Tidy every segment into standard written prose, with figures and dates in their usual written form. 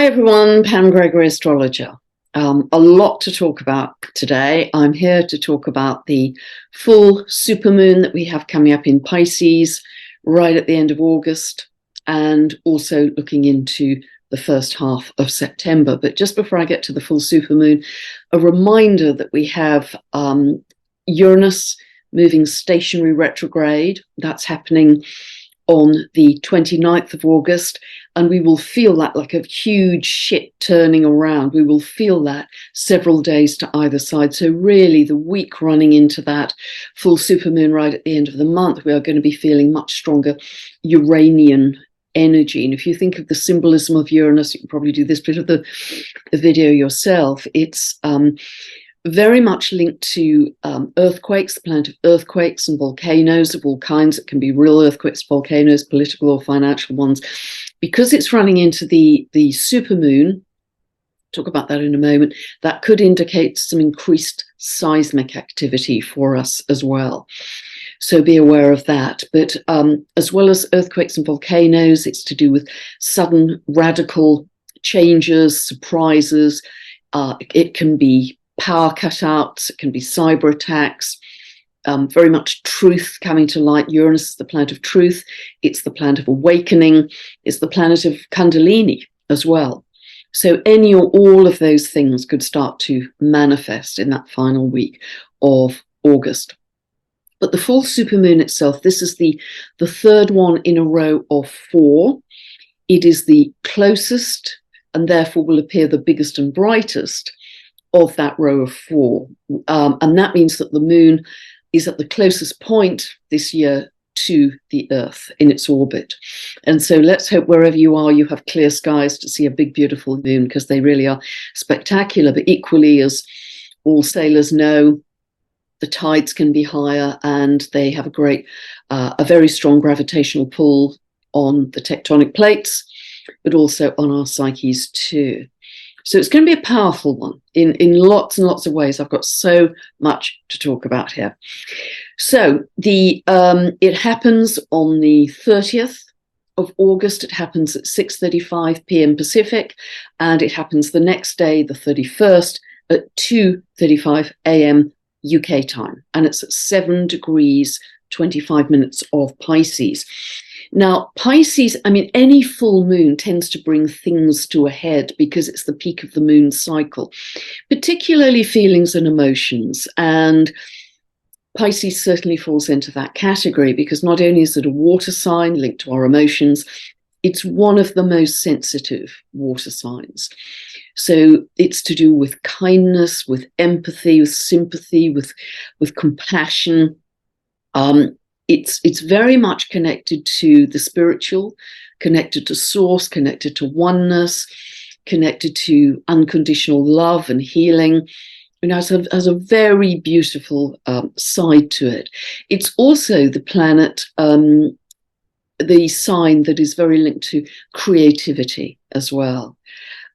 Everyone, Pam Gregory, astrologer. A lot to talk about today. I'm here to talk about the full supermoon that we have coming up in Pisces right at the end of August, and also looking into the first half of September. But just before I get to the full supermoon, a reminder that we have Uranus moving stationary retrograde. That's happening on the 29th of August, and we will feel that like a huge ship turning around. We will feel that several days to either side. So really the week running into that full supermoon right at the end of the month, we are going to be feeling much stronger Uranian energy. And if you think of the symbolism of Uranus, you can probably do this bit of the video yourself. It's very much linked to earthquakes, the planet of earthquakes and volcanoes of all kinds. It can be real earthquakes, volcanoes, political or financial ones. Because it's running into the supermoon, talk about that in a moment, that could indicate some increased seismic activity for us as well. So be aware of that. But as well as earthquakes and volcanoes, it's to do with sudden radical changes, surprises. It can be power cutouts, it can be cyber attacks, very much truth coming to light. Uranus is the planet of truth. It's the planet of awakening. It's the planet of Kundalini as well. So any or all of those things could start to manifest in that final week of August. But the full supermoon itself, this is the third one in a row of 4. It is the closest and therefore will appear the biggest and brightest of that row of 4. And that means that the moon is at the closest point this year to the Earth in its orbit. And so let's hope wherever you are, you have clear skies to see a big, beautiful moon, because they really are spectacular. But equally, as all sailors know, the tides can be higher and they have a very strong gravitational pull on the tectonic plates, but also on our psyches too. So it's going to be a powerful one in lots and lots of ways. I've got so much to talk about here. So it happens on the 30th of August. It happens at 6:35 p.m. Pacific, and it happens the next day, the 31st, at 2:35 a.m. UK time. And it's at 7 degrees, 25 minutes of Pisces. Now, Pisces, I mean, any full moon tends to bring things to a head because it's the peak of the moon cycle, particularly feelings and emotions. And Pisces certainly falls into that category because not only is it a water sign linked to our emotions, it's one of the most sensitive water signs. So it's to do with kindness, with empathy, with sympathy, with compassion. It's very much connected to the spiritual, connected to source, connected to oneness, connected to unconditional love and healing. You know, has a very beautiful side to it. It's also the planet, the sign that is very linked to creativity as well,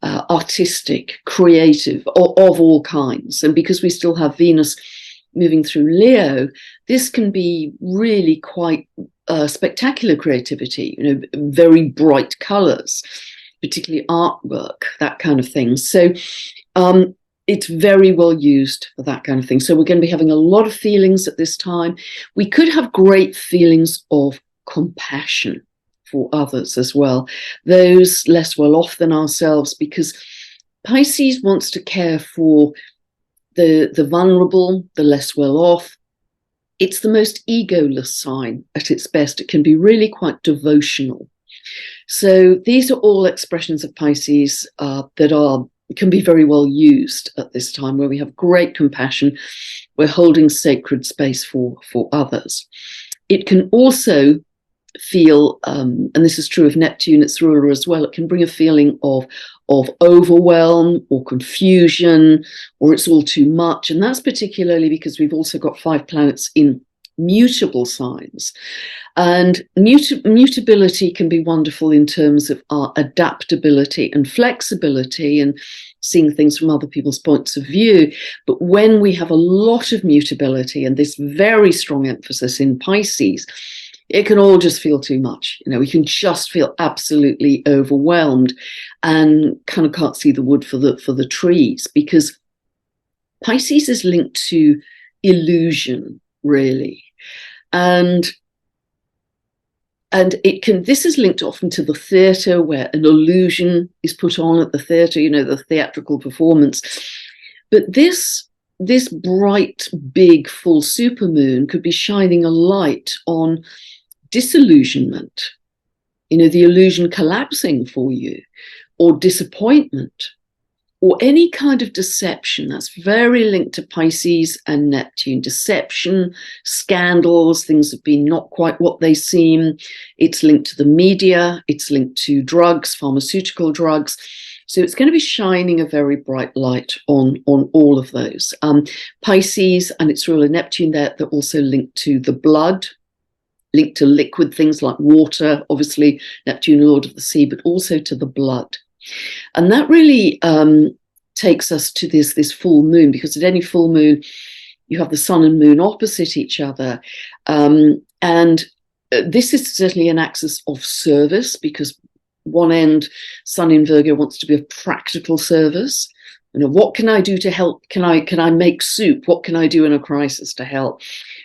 artistic, creative, of all kinds. And because we still have Venus moving through Leo, this can be really quite spectacular creativity, you know, very bright colors, particularly artwork, that kind of thing. So it's very well used for that kind of thing. So we're going to be having a lot of feelings at this time. We could have great feelings of compassion for others as well, those less well off than ourselves, because Pisces wants to care for the vulnerable, the less well off. It's the most egoless sign at its best. It can be really quite devotional. So these are all expressions of Pisces that can be very well used at this time, where we have great compassion. We're holding sacred space for others. It can also feel, and this is true of Neptune, its ruler as well, it can bring a feeling of overwhelm or confusion, or it's all too much. And that's particularly because we've also got 5 planets in mutable signs. And mutability can be wonderful in terms of our adaptability and flexibility and seeing things from other people's points of view. But when we have a lot of mutability and this very strong emphasis in Pisces, it can all just feel too much. We can just feel absolutely overwhelmed and kind of can't see the wood for the trees, because Pisces is linked to illusion, really. And this is linked often to the theatre, where an illusion is put on at the theatre, the theatrical performance. But this bright, big, full supermoon could be shining a light on disillusionment, the illusion collapsing for you, or disappointment, or any kind of deception. That's very linked to Pisces and Neptune. Deception, scandals, things have been not quite what they seem. It's linked to the media. It's linked to drugs, pharmaceutical drugs. So it's going to be shining a very bright light on all of those. Pisces and its ruler Neptune, they're also linked to the blood, linked to liquid things like water, obviously Neptune, Lord of the Sea, but also to the blood. And that really takes us to this full moon, because at any full moon, you have the sun and moon opposite each other. And this is certainly an axis of service, because one end, sun in Virgo, wants to be of practical service. What can I do to help? Can I make soup? What can I do in a crisis to help?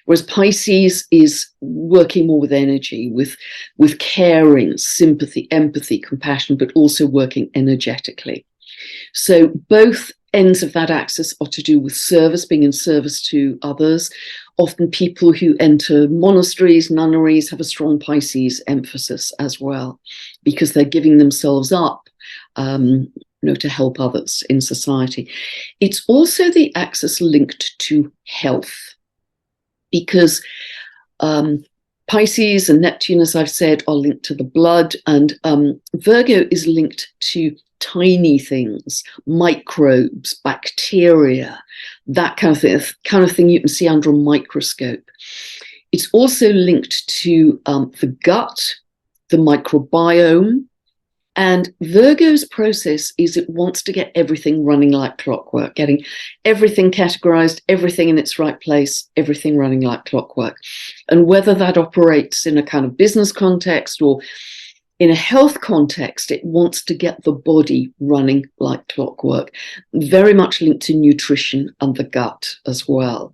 Whereas Pisces is working more with energy, with caring, sympathy, empathy, compassion, but also working energetically. So both ends of that axis are to do with service, being in service to others. Often people who enter monasteries, nunneries, have a strong Pisces emphasis as well, because they're giving themselves up to help others in society. It's also the axis linked to health, because Pisces and Neptune, as I've said, are linked to the blood, and Virgo is linked to tiny things, microbes, bacteria, that kind of thing you can see under a microscope. It's also linked to the gut, the microbiome. And Virgo's process is it wants to get everything running like clockwork, getting everything categorized, everything in its right place, everything running like clockwork. And whether that operates in a kind of business context or in a health context, it wants to get the body running like clockwork, very much linked to nutrition and the gut as well.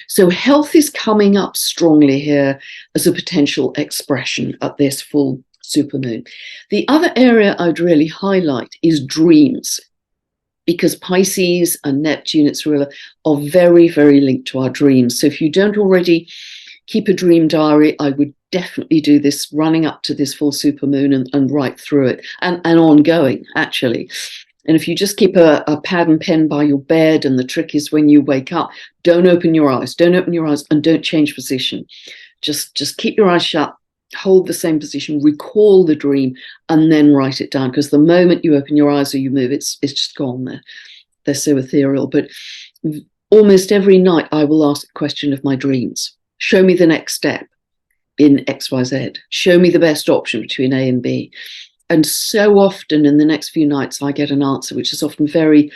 So health is coming up strongly here as a potential expression at this full supermoon. The other area I'd really highlight is dreams, because Pisces and Neptune, its ruler, are very, very linked to our dreams. So if you don't already keep a dream diary, I would definitely do this running up to this full supermoon and write through it, and ongoing, actually. And if you just keep a pad and pen by your bed, and the trick is when you wake up, don't open your eyes, and don't change position. Just keep your eyes shut, hold the same position, recall the dream, and then write it down, because the moment you open your eyes or you move, it's just gone there. They're so ethereal. But almost every night I will ask the question of my dreams. Show me the next step in XYZ. Show me the best option between A and B. And so often in the next few nights, I get an answer, which is often very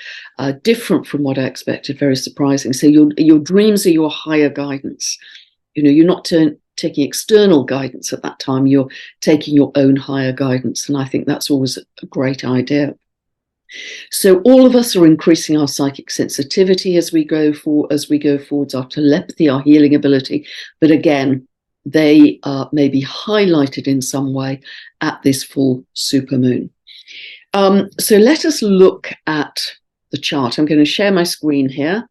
different from what I expected, very surprising. So your dreams are your higher guidance. You're not taking external guidance at that time, you're taking your own higher guidance. And I think that's always a great idea. So all of us are increasing our psychic sensitivity as we go forwards, our telepathy, our healing ability. But again, they may be highlighted in some way at this full supermoon. So let us look at the chart. I'm going to share my screen here,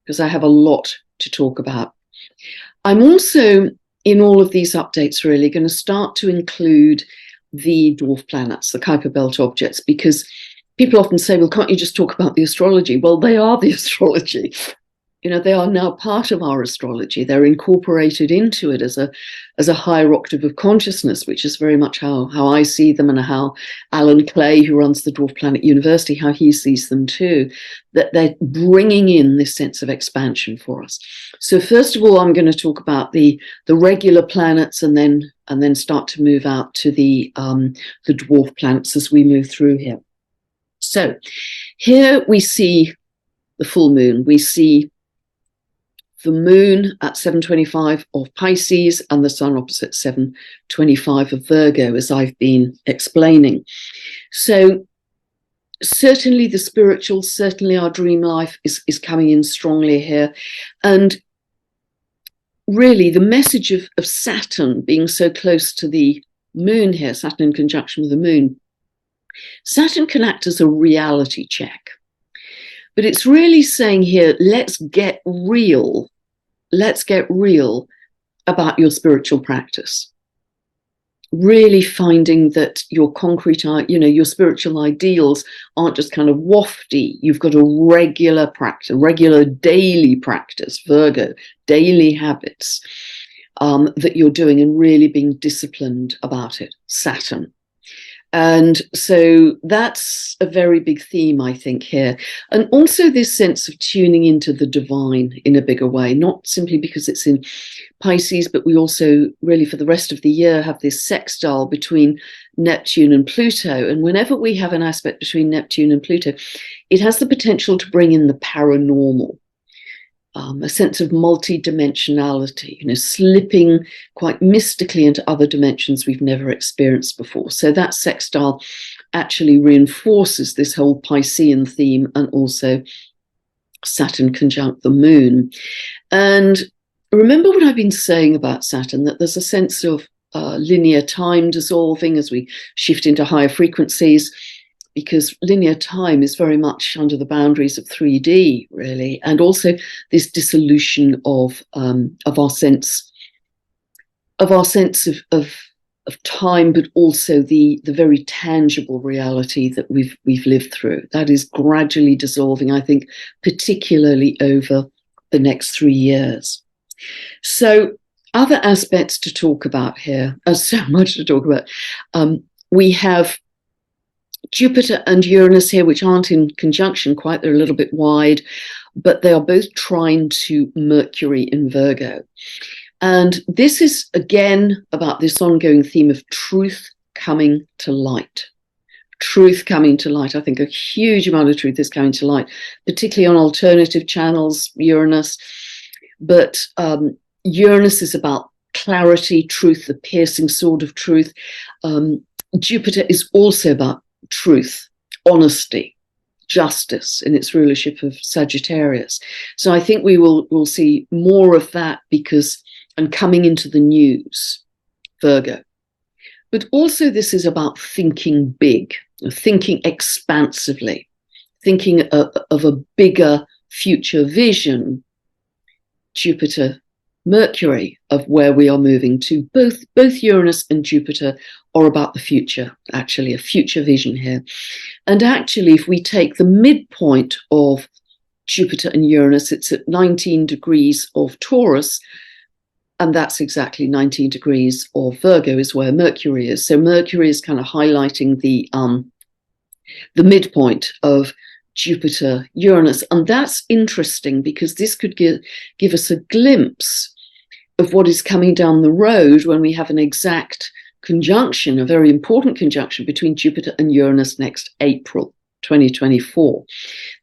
because I have a lot to talk about. I'm also, in all of these updates, really going to start to include the dwarf planets, the Kuiper Belt objects, because people often say, well, can't you just talk about the astrology? Well, they are the astrology. They are now part of our astrology. They're incorporated into it as a higher octave of consciousness, which is very much how I see them, and how Alan Clay, who runs the Dwarf Planet University, how he sees them too, that they're bringing in this sense of expansion for us. So first of all, I'm going to talk about the regular planets, and then start to move out to the dwarf planets as we move through here. So here we see the full moon. We see the moon at 7:25 of Pisces and the sun opposite 7:25 of Virgo, as I've been explaining. So certainly the spiritual, certainly our dream life is coming in strongly here. And really the message of Saturn being so close to the moon here, Saturn in conjunction with the moon, Saturn can act as a reality check. But it's really saying here, let's get real. Let's get real about your spiritual practice. Really finding that your concrete, your spiritual ideals aren't just kind of wafty. You've got a regular practice, regular daily practice, Virgo, daily habits that you're doing and really being disciplined about it, Saturn. And so that's a very big theme, I think, here. And also this sense of tuning into the divine in a bigger way, not simply because it's in Pisces, but we also really for the rest of the year have this sextile between Neptune and Pluto. And whenever we have an aspect between Neptune and Pluto, it has the potential to bring in the paranormal. A sense of multi-dimensionality, slipping quite mystically into other dimensions we've never experienced before. So that sextile actually reinforces this whole Piscean theme, and also Saturn conjunct the moon. And remember what I've been saying about Saturn, that there's a sense of linear time dissolving as we shift into higher frequencies, because linear time is very much under the boundaries of 3D, really, and also this dissolution of our sense of time, but also the very tangible reality that we've lived through. That is gradually dissolving, I think, particularly over the next 3 years. So, other aspects to talk about here. So much to talk about. We have Jupiter and Uranus here, which aren't in conjunction quite, they're a little bit wide, but they are both trine to Mercury in Virgo. And this is, again, about this ongoing theme of truth coming to light. Truth coming to light. I think a huge amount of truth is coming to light, particularly on alternative channels, Uranus. But Uranus is about clarity, truth, the piercing sword of truth. Jupiter is also about truth, honesty, justice in its rulership of Sagittarius. So I think we'll see more of that and coming into the news, Virgo. But also this is about thinking big, thinking expansively, thinking of a bigger future vision, Jupiter, Mercury, of where we are moving to. Both Uranus and Jupiter are about the future, actually, a future vision here. And actually, if we take the midpoint of Jupiter and Uranus, it's at 19 degrees of Taurus, and that's exactly 19 degrees of Virgo is where Mercury is. So Mercury is kind of highlighting the midpoint of Jupiter, Uranus. And that's interesting because this could give us a glimpse of what is coming down the road when we have an exact conjunction, a very important conjunction between Jupiter and Uranus next April 2024,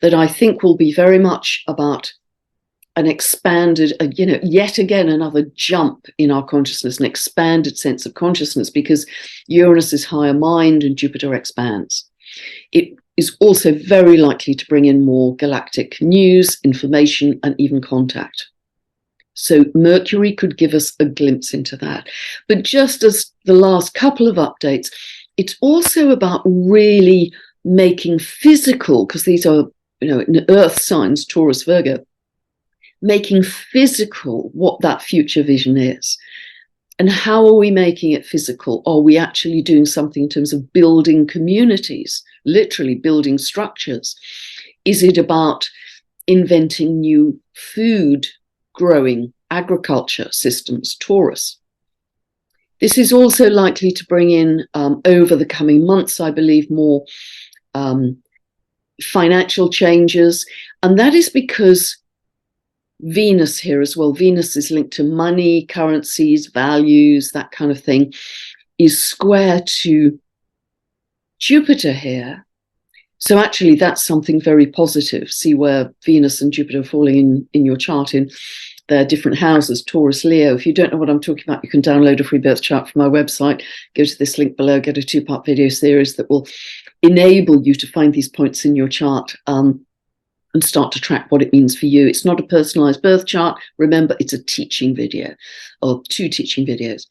that I think will be very much about an expanded, yet again, another jump in our consciousness, an expanded sense of consciousness, because Uranus is higher mind and Jupiter expands. It is also very likely to bring in more galactic news, information, and even contact. So Mercury could give us a glimpse into that. But just as the last couple of updates, it's also about really making physical, because these are, earth signs, Taurus, Virgo, making physical what that future vision is. And how are we making it physical? Are we actually doing something in terms of building communities, literally building structures? Is it about inventing new food growing agriculture systems, Taurus? This is also likely to bring in, over the coming months, I believe, more financial changes. And that is because Venus here as well, Venus is linked to money, currencies, values, that kind of thing, is square to Jupiter here. So actually that's something very positive. See where Venus and Jupiter are falling in your chart in There are different houses, Taurus, Leo. If you don't know what I'm talking about, you can download a free birth chart from my website. Go to this link below, get a 2-part video series that will enable you to find these points in your chart and start to track what it means for you. It's not a personalized birth chart. Remember, it's a teaching video, or 2 teaching videos.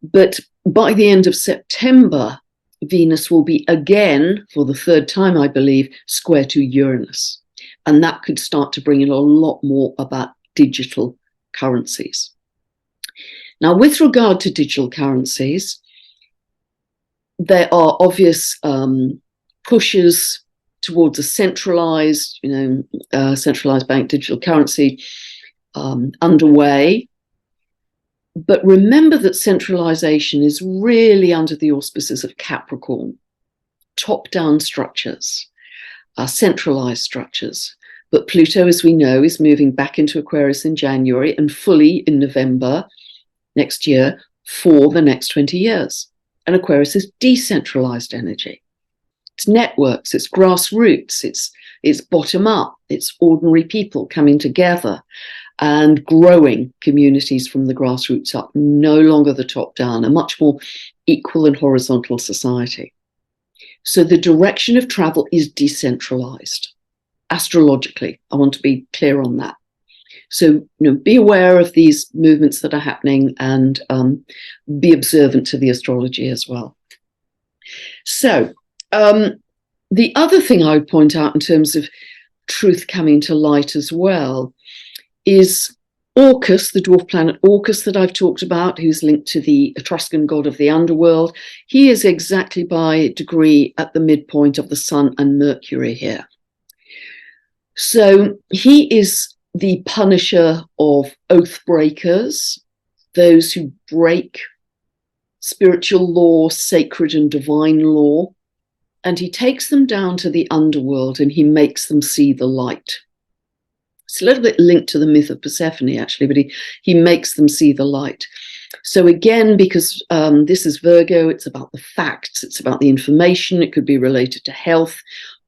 But by the end of September, Venus will be again, for the 3rd time, I believe, square to Uranus. And that could start to bring in a lot more about digital currencies. Now, with regard to digital currencies, there are obvious pushes towards a centralized, centralized bank digital currency underway. But remember that centralization is really under the auspices of Capricorn, top-down structures, centralized structures. But Pluto, as we know, is moving back into Aquarius in January and fully in November next year for the next 20 years. And Aquarius is decentralized energy. It's networks, it's grassroots, it's bottom-up, it's ordinary people coming together and growing communities from the grassroots up, no longer the top-down, a much more equal and horizontal society. So the direction of travel is decentralized. Astrologically, I want to be clear on that. So, be aware of these movements that are happening and be observant to the astrology as well. So, the other thing I would point out in terms of truth coming to light as well is Orcus, the dwarf planet Orcus that I've talked about, who's linked to the Etruscan god of the underworld. He is exactly by degree at the midpoint of the Sun and Mercury here. So he is the punisher of oath breakers, those who break spiritual law, sacred and divine law, and he takes them down to the underworld and he makes them see the light. It's a little bit linked to the myth of Persephone, actually, but he makes them see the light. So again, because this is Virgo, it's about the facts, it's about the information, it could be related to health.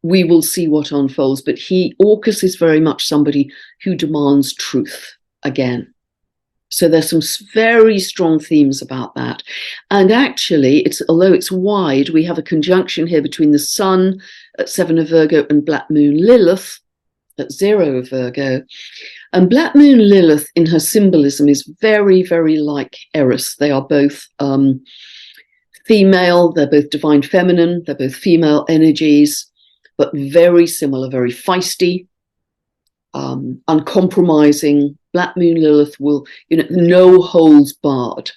We will see what unfolds, but Orcus is very much somebody who demands truth again. So there's some very strong themes about that. And actually, although it's wide, we have a conjunction here between the Sun at 7 of Virgo and Black Moon Lilith at 0 of Virgo. And Black Moon Lilith in her symbolism is very, very like Eris. They are both female, they're both divine feminine, they're both female energies, but very similar, very feisty, uncompromising. Black Moon Lilith will, no holds barred.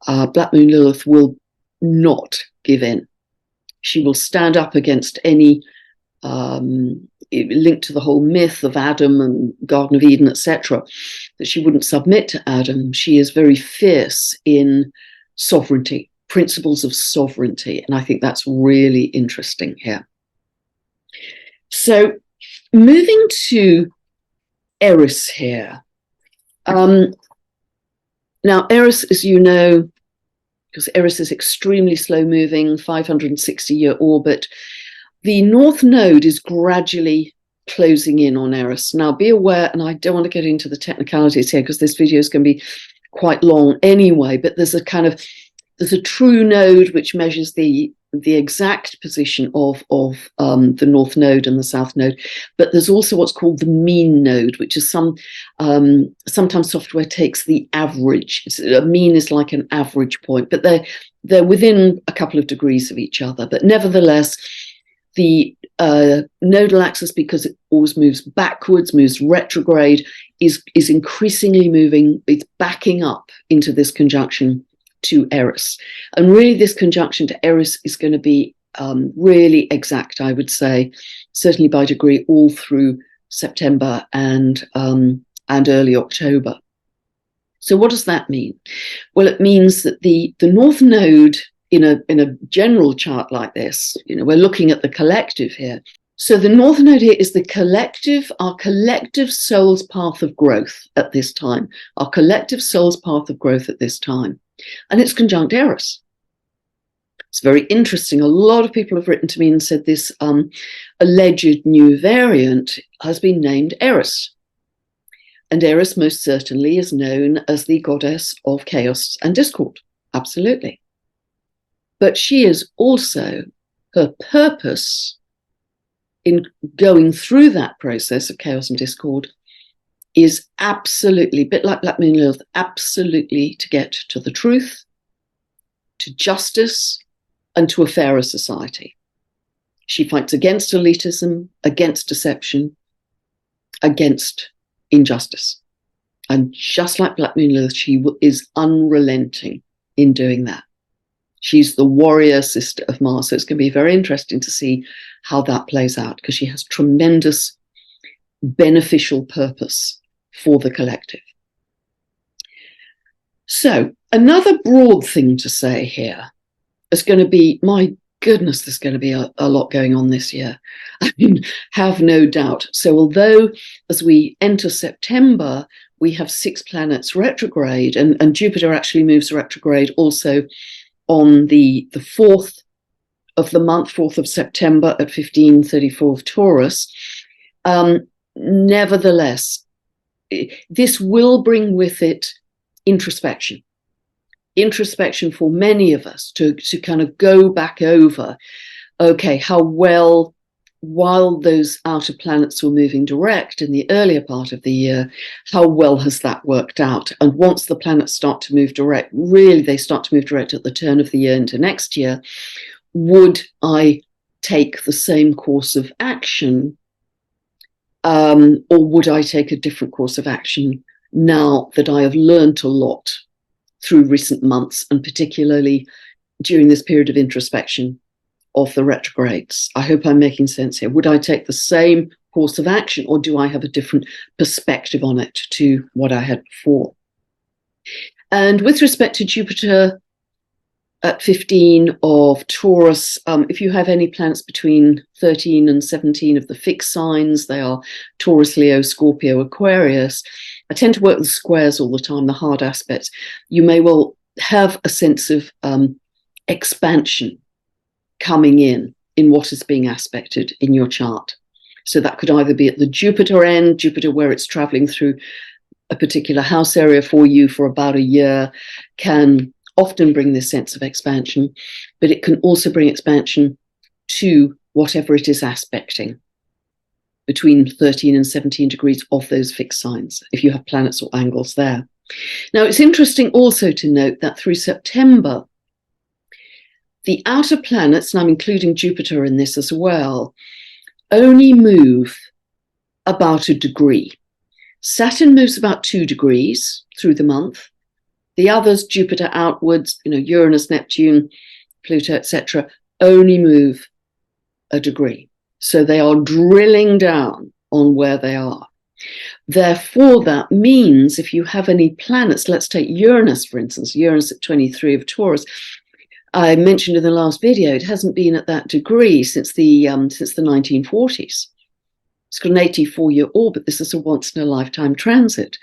Black Moon Lilith will not give in. She will stand up against any linked to the whole myth of Adam and Garden of Eden, etc., that she wouldn't submit to Adam. She is very fierce in sovereignty, principles of sovereignty, and I think that's really interesting here. So moving to Eris here. Now, Eris, as you know, because Eris is extremely slow-moving, 560-year orbit, the North Node is gradually closing in on Eris. Now, be aware, and I don't want to get into the technicalities here because this video is going to be quite long anyway, but there's a true node which measures the exact position of the North Node and the South Node, but there's also what's called the mean node, which is sometimes software takes the average. A mean is like an average point, but they're within a couple of degrees of each other. But nevertheless, the nodal axis, because it always moves backwards, moves retrograde, is increasingly moving. It's backing up into this conjunction to Eris. And really this conjunction to Eris is going to be really exact, I would say, certainly by degree all through September and early October. So what does that mean? Well, it means that the North Node in a general chart like this, we're looking at the collective here. So the North Node here is our collective soul's path of growth at this time, our collective soul's path of growth at this time. And it's conjunct Eris. It's very interesting. A lot of people have written to me and said this alleged new variant has been named Eris. And Eris most certainly is known as the goddess of chaos and discord. Absolutely. But she is also, her purpose in going through that process of chaos and discord is absolutely, a bit like Black Moon Lilith, absolutely to get to the truth, to justice, and to a fairer society. She fights against elitism, against deception, against injustice. And just like Black Moon Lilith, she is unrelenting in doing that. She's the warrior sister of Mars. So it's going to be very interesting to see how that plays out, because she has tremendous beneficial purpose for the collective. So another broad thing to say here is going to be, my goodness, there's going to be a lot going on this year. I mean, have no doubt. So although as we enter September, we have 6 planets retrograde, and Jupiter actually moves retrograde also on the 4th of the month, 4th of September at 1534 of Taurus. Nevertheless, this will bring with it introspection for many of us to kind of go back over, okay, how well, while those outer planets were moving direct in the earlier part of the year, how well has that worked out? And once the planets start to move direct, really they start to move direct at the turn of the year into next year, would I take the same course of action, or would I take a different course of action now that I have learned a lot through recent months, and particularly during this period of introspection of the retrogrades? I hope I'm making sense here. Would I take the same course of action, or do I have a different perspective on it to what I had before? And with respect to Jupiter at 15 of Taurus, if you have any planets between 13 and 17 of the fixed signs, they are Taurus, Leo, Scorpio, Aquarius. I tend to work with squares all the time, the hard aspects. You may well have a sense of expansion coming in what is being aspected in your chart. So that could either be at the Jupiter end, Jupiter where it's traveling through a particular house area for you for about a year, can often bring this sense of expansion, but it can also bring expansion to whatever it is aspecting between 13 and 17 degrees of those fixed signs, if you have planets or angles there. Now, it's interesting also to note that through September, the outer planets, and I'm including Jupiter in this as well, only move about a degree. Saturn moves about 2 degrees through the month. The others, Jupiter outwards, Uranus, Neptune, Pluto, etc., only move a degree. So they are drilling down on where they are. Therefore, that means if you have any planets, let's take Uranus, for instance, Uranus at 23 of Taurus. I mentioned in the last video, it hasn't been at that degree since the 1940s. It's got an 84-year orbit. This is a once-in-a-lifetime transit.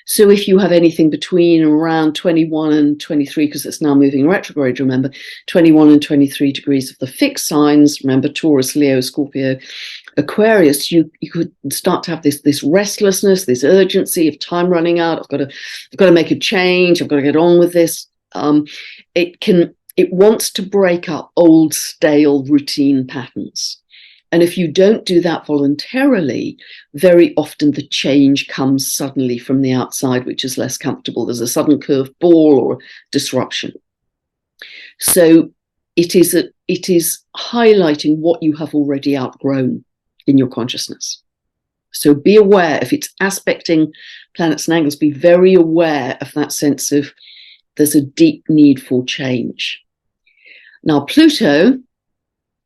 So if you have anything between around 21 and 23, because it's now moving retrograde, remember, 21 and 23 degrees of the fixed signs, remember, Taurus, Leo, Scorpio, Aquarius, you could start to have this restlessness, this urgency of time running out. I've got to make a change. I've got to get on with this. It wants to break up old, stale, routine patterns. And if you don't do that voluntarily, very often the change comes suddenly from the outside, which is less comfortable. There's a sudden curved ball or disruption. So it is highlighting what you have already outgrown in your consciousness. So be aware, if it's aspecting planets and angles, be very aware of that sense of there's a deep need for change. Now, Pluto,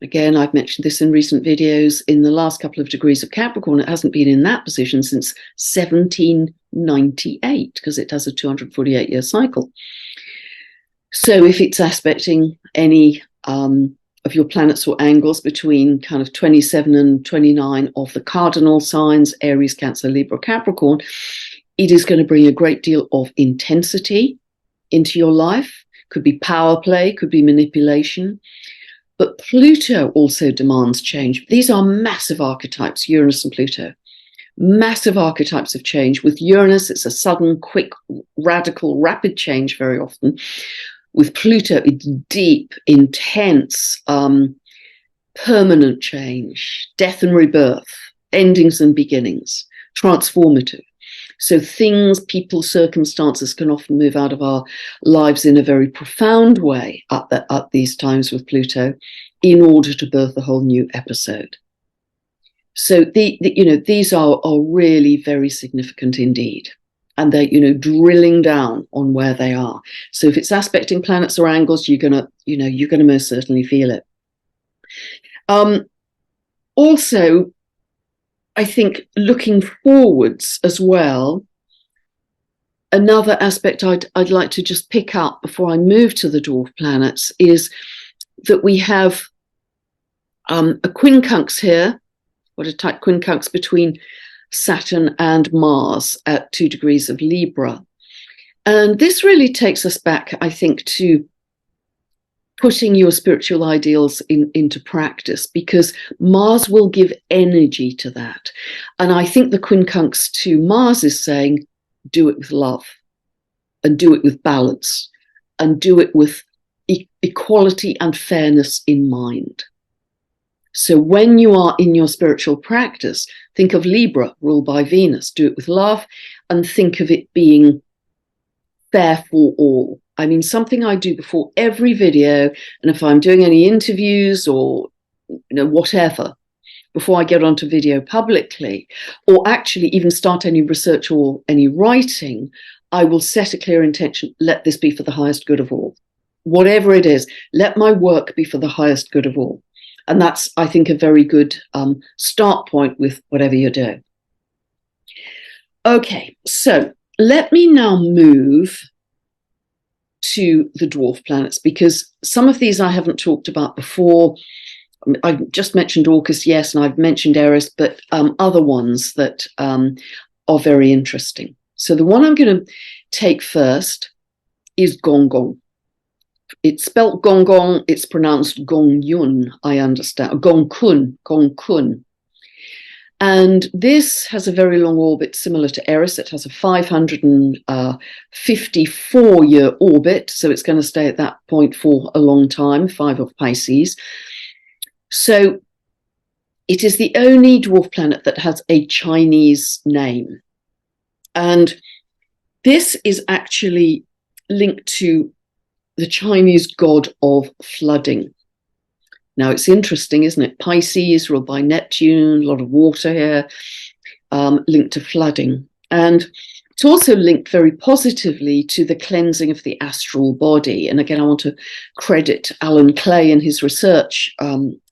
again, I've mentioned this in recent videos, in the last couple of degrees of Capricorn, it hasn't been in that position since 1798, because it does a 248-year cycle. So if it's aspecting any of your planets or angles between kind of 27 and 29 of the cardinal signs, Aries, Cancer, Libra, Capricorn, it is going to bring a great deal of intensity into your life. Could be power play, could be manipulation. But Pluto also demands change. These are massive archetypes, Uranus and Pluto. massive archetypes of change. With Uranus, it's a sudden, quick, radical, rapid change very often. With Pluto, it's deep, intense, permanent change, death and rebirth, endings and beginnings, transformative. So things, people, circumstances can often move out of our lives in a very profound way at these times with Pluto in order to birth a whole new episode. So these are really very significant indeed. And they're, drilling down on where they are. So if it's aspecting planets or angles, you're gonna most certainly feel it. Also, I think looking forwards as well, another aspect I'd like to just pick up before I move to the dwarf planets is that we have a quincunx here, what a tight quincunx between Saturn and Mars at 2 degrees of Libra. And this really takes us back, I think, to putting your spiritual ideals into practice, because Mars will give energy to that. And I think the quincunx to Mars is saying, do it with love, and do it with balance, and do it with equality and fairness in mind. So when you are in your spiritual practice, think of Libra, ruled by Venus, do it with love, and think of it being fair for all. I mean, something I do before every video, and if I'm doing any interviews or whatever, before I get onto video publicly, or actually even start any research or any writing, I will set a clear intention, let this be for the highest good of all. Whatever it is, let my work be for the highest good of all. And that's, I think, a very good start point with whatever you're doing. Okay, so let me now move to the dwarf planets, because some of these I haven't talked about before. I've just mentioned Orcus, yes, and I've mentioned Eris, but other ones that are very interesting. So the one I'm going to take first is Gong Gong. It's spelt Gong Gong, it's pronounced Gong Yun, I understand, Gong Kun, Gong Kun. And this has a very long orbit similar to Eris. It has a 554-year orbit, so it's going to stay at that point for a long time, 5 of Pisces. So it is the only dwarf planet that has a Chinese name. And this is actually linked to the Chinese god of flooding. Now, it's interesting, isn't it? Pisces, ruled by Neptune, a lot of water here, linked to flooding. And it's also linked very positively to the cleansing of the astral body. And again, I want to credit Alan Clay and his research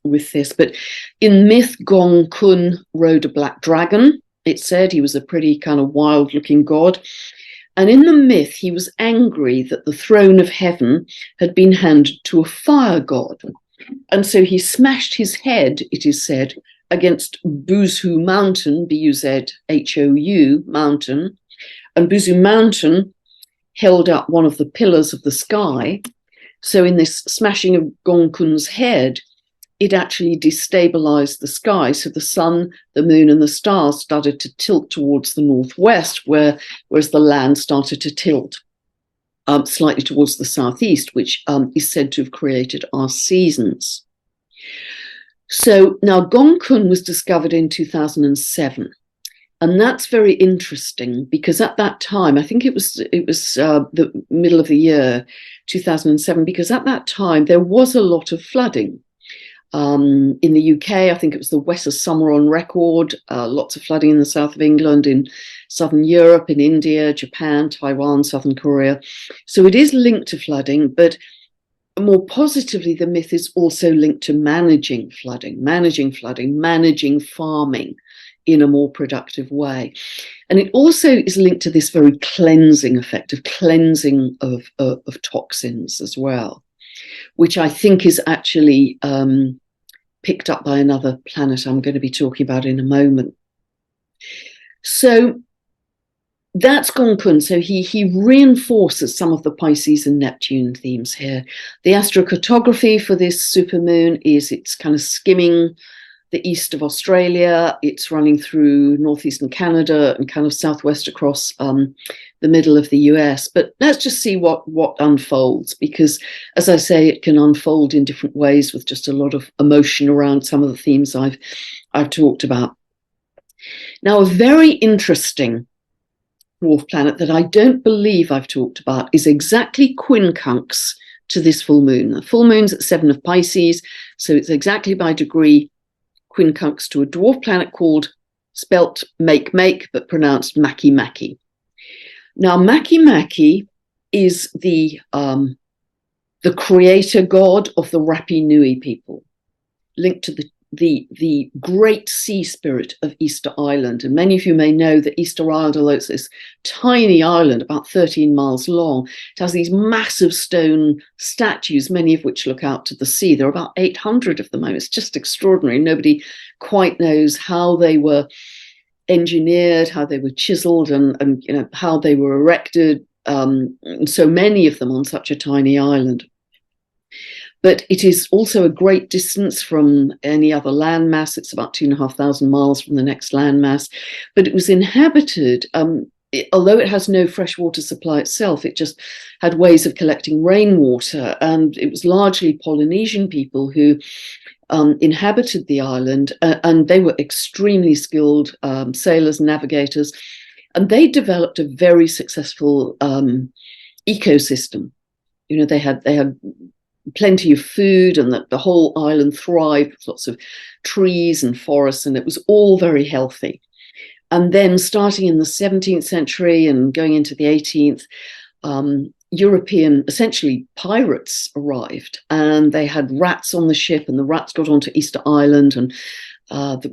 with this. But in myth, Gong Kun rode a black dragon. It said he was a pretty kind of wild-looking god. And in the myth, he was angry that the throne of heaven had been handed to a fire god. And so he smashed his head, it is said, against Buzhou Mountain, Buzhou mountain. And Buzhou Mountain held up one of the pillars of the sky. So in this smashing of Gong Kun's head, it actually destabilized the sky. So the sun, the moon, and the stars started to tilt towards the northwest, whereas the land started to tilt slightly towards the southeast, which is said to have created our seasons. So now Gong Kun was discovered in 2007. And that's very interesting because at that time, I think it was the middle of the year 2007, because at that time there was a lot of flooding. In the UK, I think it was the wettest summer on record, lots of flooding in the south of England, in southern Europe, in India, Japan, Taiwan, southern Korea. So it is linked to flooding, but more positively, the myth is also linked to managing flooding, managing farming in a more productive way. And it also is linked to this very cleansing effect of cleansing of toxins as well, which I think is actually picked up by another planet I'm going to be talking about in a moment. So that's Gong Kun. So he reinforces some of the Pisces and Neptune themes here. The astrocartography for this supermoon is it's kind of skimming the east of Australia. It's running through northeastern Canada and kind of southwest across the middle of the US. But let's just see what unfolds, because, as I say, it can unfold in different ways with just a lot of emotion around some of the themes I've talked about. Now, a very interesting dwarf planet that I don't believe I've talked about is exactly quincunx to this full moon. The full moon's at 7 of Pisces, so it's exactly by degree quincunx to a dwarf planet called, spelt make, but pronounced Makemake. Now, Makemake is the creator god of the Rapi Nui people, linked to the great sea spirit of Easter Island. And many of you may know that Easter Island, although it's this tiny island about 13 miles long, it has these massive stone statues, many of which look out to the sea. There are about 800 of them. It's just extraordinary. Nobody quite knows how they were engineered, how they were chiseled, and you know, how they were erected. And so many of them on such a tiny island. But it is also a great distance from any other landmass. It's about 2,500 miles from the next landmass. But it was inhabited, although it has no fresh water supply itself, it just had ways of collecting rainwater. And it was largely Polynesian people who inhabited the island, and they were extremely skilled sailors, navigators, and they developed a very successful ecosystem. You know, they had plenty of food, and the whole island thrived with lots of trees and forests, and it was all very healthy. And then starting in the 17th century and going into the 18th, European, essentially pirates, arrived, and they had rats on the ship, and the rats got onto Easter Island, and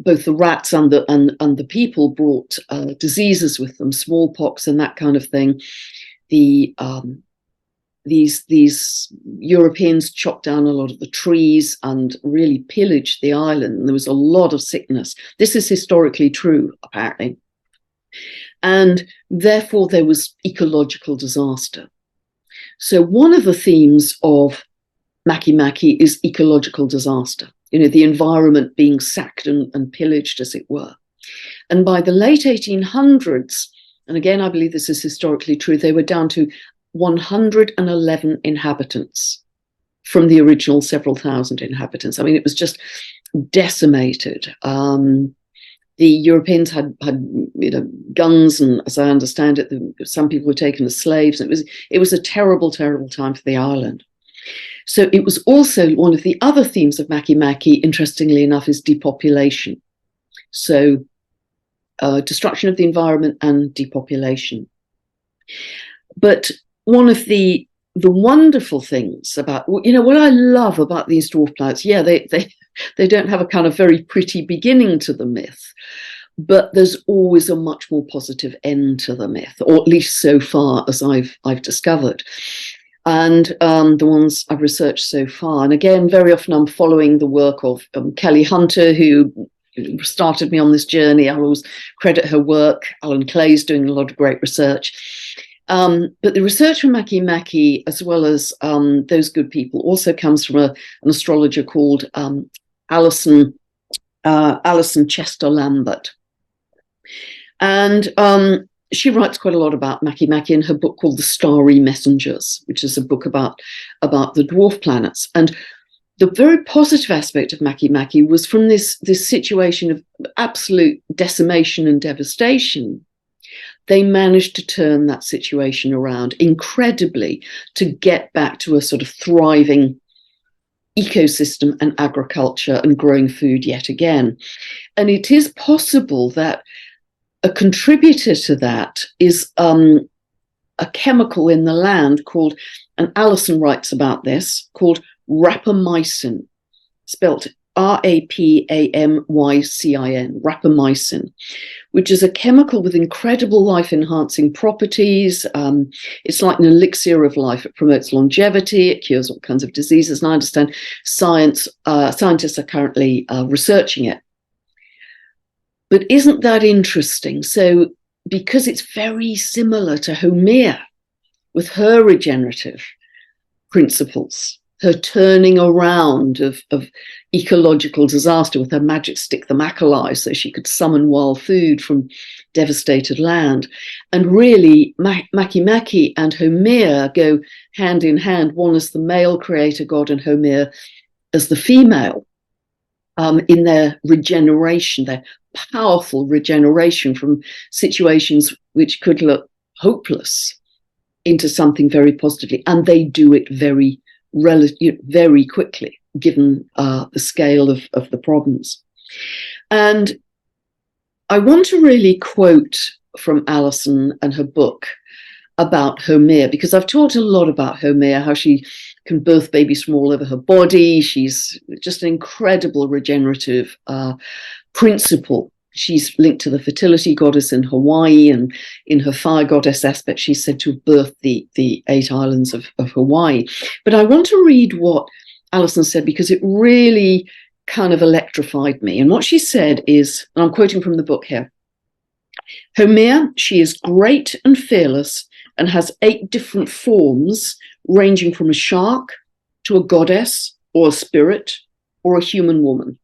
both the rats and the people brought diseases with them, smallpox and that kind of thing. These Europeans chopped down a lot of the trees and really pillaged the island. And there was a lot of sickness. This is historically true, apparently. And therefore, there was ecological disaster. So one of the themes of Makemake is ecological disaster, you know, the environment being sacked and pillaged, as it were. And by the late 1800s, and again, I believe this is historically true, they were down to 111 inhabitants from the original several thousand inhabitants. I mean, it was just decimated. The Europeans had you know, guns, and as I understand it, some people were taken as slaves. And it was a terrible, terrible time for the island. So it was also one of the other themes of Makemake, interestingly enough, is depopulation. So destruction of the environment and depopulation. But one of the wonderful things about, you know, what I love about these dwarf planets, yeah, they don't have a kind of very pretty beginning to the myth, but there's always a much more positive end to the myth, or at least so far as I've discovered. And the ones I've researched so far, and again, very often I'm following the work of Kelly Hunter, who started me on this journey. I'll always credit her work. Alan Clay's doing a lot of great research. But the research from Makemake, as well as those good people, also comes from an astrologer called Alison Chester Lambert. And she writes quite a lot about Makemake in her book called The Starry Messengers, which is a book about the dwarf planets. And the very positive aspect of Makemake was from this situation of absolute decimation and devastation. They managed to turn that situation around incredibly to get back to a sort of thriving ecosystem and agriculture and growing food yet again. And it is possible that a contributor to that is a chemical in the land called, and Alison writes about this, called rapamycin, spelt rapamycin, rapamycin, which is a chemical with incredible life-enhancing properties. It's like an elixir of life. It promotes longevity. It cures all kinds of diseases. And I understand scientists are currently researching it. But isn't that interesting? So because it's very similar to Homer with her regenerative principles, her turning around of ecological disaster with her magic stick, the Macaulay, so she could summon wild food from devastated land. And really, Makemake and Haumea go hand in hand, one as the male creator god and Haumea as the female, in their regeneration, their powerful regeneration from situations which could look hopeless into something very positively. And they do it very quickly, given the scale of the problems. And I want to really quote from Alison and her book about Haumea, because I've talked a lot about Haumea, how she can birth babies from all over her body. She's just an incredible regenerative principle. She's linked to the fertility goddess in Hawaii, and in her fire goddess aspect, she's said to have birthed the 8 islands of Hawaii. But I want to read what Alison said, because it really kind of electrified me. And what she said is, and I'm quoting from the book here, Haumea, she is great and fearless and has 8 different forms, ranging from a shark to a goddess or a spirit or a human woman.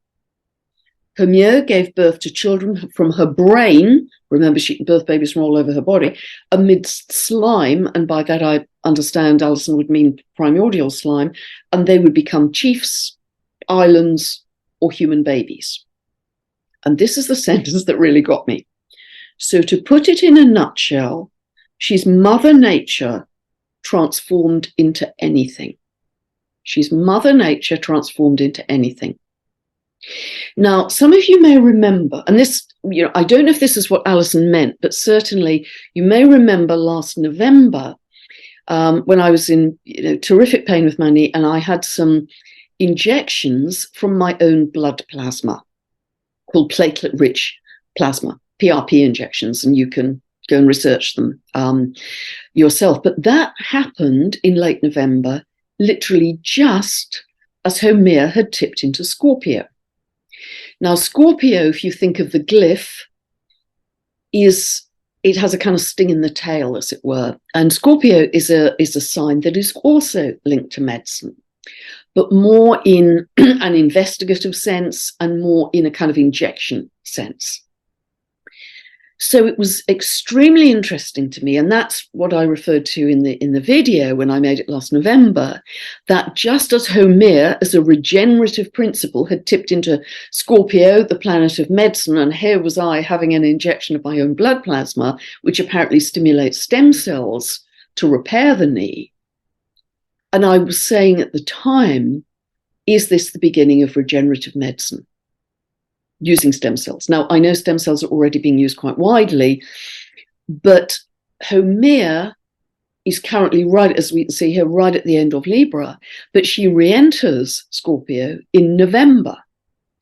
Haumea gave birth to children from her brain. Remember, she can birth babies from all over her body, amidst slime, and by that I understand Alison would mean primordial slime, and they would become chiefs, islands, or human babies. And this is the sentence that really got me. So to put it in a nutshell, she's Mother Nature transformed into anything. She's Mother Nature transformed into anything. Now, some of you may remember, and this, I don't know if this is what Alison meant, but certainly you may remember last November when I was in terrific pain with my knee, and I had some injections from my own blood plasma called platelet-rich plasma, PRP injections, and you can go and research them yourself. But that happened in late November, literally just as Haumea had tipped into Scorpio. Now, Scorpio, if you think of the glyph, it has a kind of sting in the tail, as it were. And Scorpio is a sign that is also linked to medicine, but more in an investigative sense and more in a kind of injection sense. So it was extremely interesting to me, and that's what I referred to in the video when I made it last November, that just as Haumea, as a regenerative principle, had tipped into Scorpio, the planet of medicine, and here was I having an injection of my own blood plasma, which apparently stimulates stem cells to repair the knee. And I was saying at the time, is this the beginning of regenerative medicine? Using stem cells. Now, I know stem cells are already being used quite widely, but Haumea is currently, right as we can see here, right at the end of Libra, but she re-enters Scorpio in November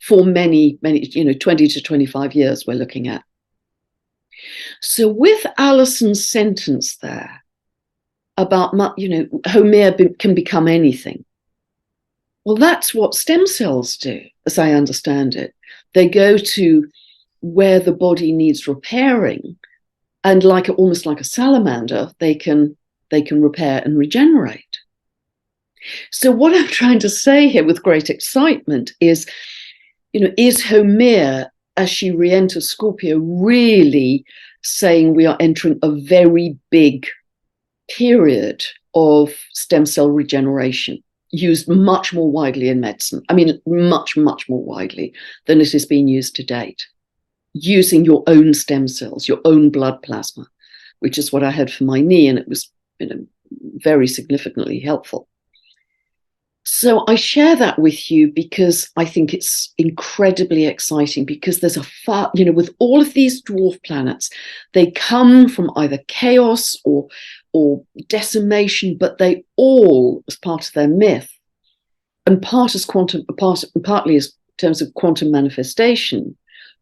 for many, 20 to 25 years we're looking at. So with Alison's sentence there about, Haumea can become anything, well, that's what stem cells do, as I understand it. They go to where the body needs repairing, and almost like a salamander, they can repair and regenerate. So what I'm trying to say here with great excitement is, is Haumea, as she re-enters Scorpio, really saying we are entering a very big period of stem cell regeneration, used much more widely in medicine. I mean, much, much more widely than it has been used to date. Using your own stem cells, your own blood plasma, which is what I had for my knee, and it was very significantly helpful. So I share that with you because I think it's incredibly exciting, because there's with all of these dwarf planets, they come from either chaos or decimation, but they all, as part of their myth, and partly as terms of quantum manifestation,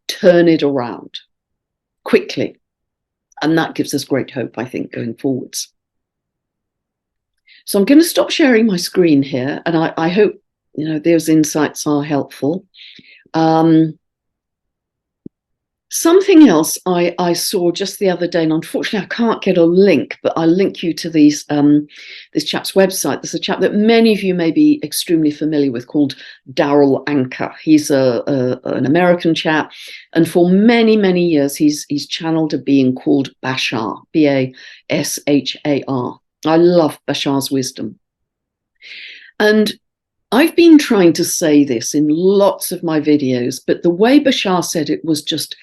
turn it around quickly. And that gives us great hope, I think, going forwards. So I'm going to stop sharing my screen here, and I hope those insights are helpful. Something else I saw just the other day, and unfortunately I can't get a link, but I'll link you to this chap's website. There's a chap that many of you may be extremely familiar with called Darryl Anker. He's an American chap, and for many, many years he's channeled a being called Bashar, Bashar. I love Bashar's wisdom. And I've been trying to say this in lots of my videos, but the way Bashar said it was just,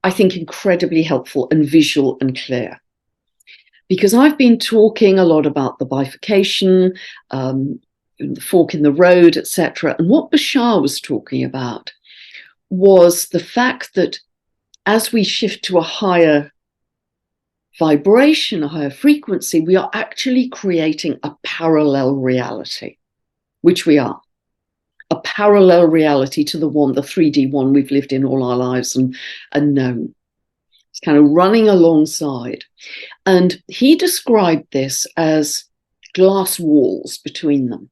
I think, incredibly helpful and visual and clear. Because I've been talking a lot about the bifurcation, the fork in the road, etc. And what Bashar was talking about was the fact that as we shift to a higher vibration, a higher frequency, we are actually creating a parallel reality, which we are. A parallel reality to the 3D one we've lived in all our lives and known. It's kind of running alongside. And he described this as glass walls between them.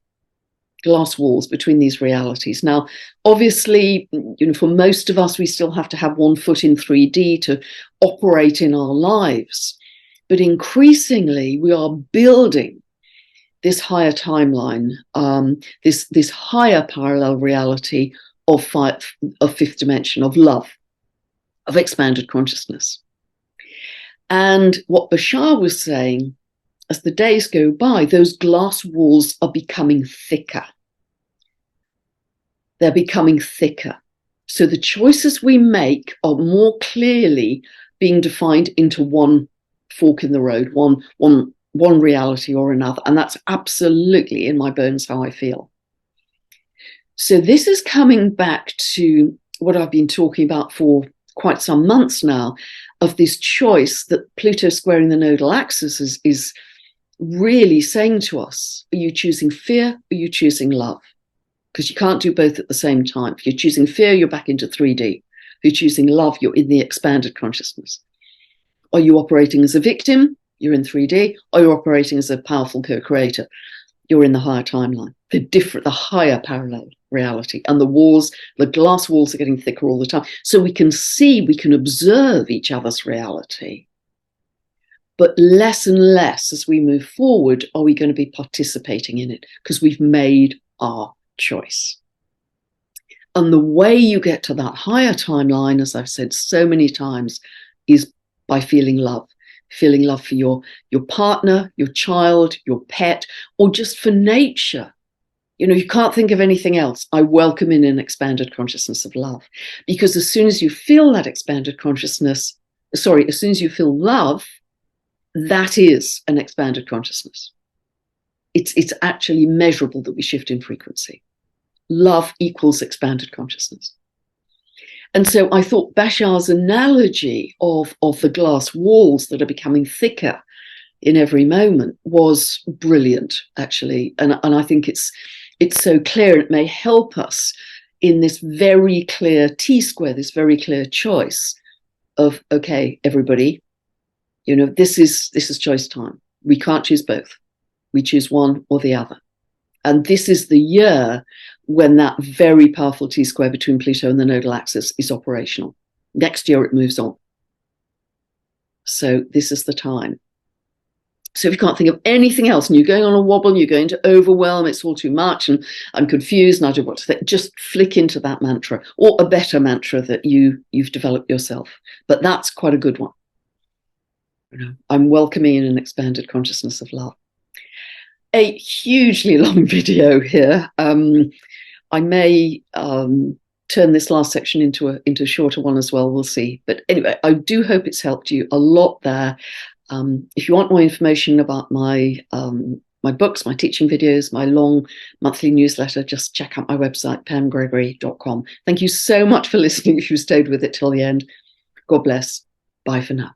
Glass walls between these realities. Now, obviously, for most of us, we still have to have one foot in 3D to operate in our lives. But increasingly, we are building this higher timeline, this higher parallel reality of fifth dimension, of love, of expanded consciousness. And what Bashar was saying, as the days go by, those glass walls are becoming thicker. They're becoming thicker. So the choices we make are more clearly being defined into one fork in the road, one reality or another. And that's absolutely in my bones how I feel. So this is coming back to what I've been talking about for quite some months now, of this choice that Pluto squaring the nodal axis is really saying to us: are you choosing fear? Are you choosing love? Because you can't do both at the same time. If you're choosing fear, you're back into 3D. If you're choosing love, you're in the expanded consciousness. Are you operating as a victim? You're in 3D. Are you operating as a powerful co-creator? You're in the higher timeline, the higher parallel reality. And the glass walls are getting thicker all the time. So we can observe each other's reality. But less and less as we move forward are we going to be participating in it, because we've made our choice. And the way you get to that higher timeline, as I've said so many times, is by feeling love. Feeling love for your partner, your child, your pet, or just for nature. You can't think of anything else. I welcome in an expanded consciousness of love. Because as soon as you feel that expanded consciousness, as soon as you feel love, that is an expanded consciousness. It's actually measurable that we shift in frequency. Love equals expanded consciousness. And so I thought Bashar's analogy of the glass walls that are becoming thicker in every moment was brilliant, actually. And I think it's so clear, and it may help us in this very clear T-square, this very clear choice of, okay, everybody, this is choice time. We can't choose both. We choose one or the other. And this is the year when that very powerful T-square between Pluto and the nodal axis is operational. Next year it moves on. So this is the time. So if you can't think of anything else and you're going on a wobble, you're going to overwhelm, it's all too much, and I'm confused and I don't know what to think, just flick into that mantra, or a better mantra that you've developed yourself. But that's quite a good one. I'm welcoming in an expanded consciousness of love. A hugely long video here. I may turn this last section into a shorter one as well. We'll see. But anyway, I do hope it's helped you a lot there. If you want more information about my books, my teaching videos, my long monthly newsletter, just check out my website, pamgregory.com. Thank you so much for listening if you stayed with it till the end. God bless. Bye for now.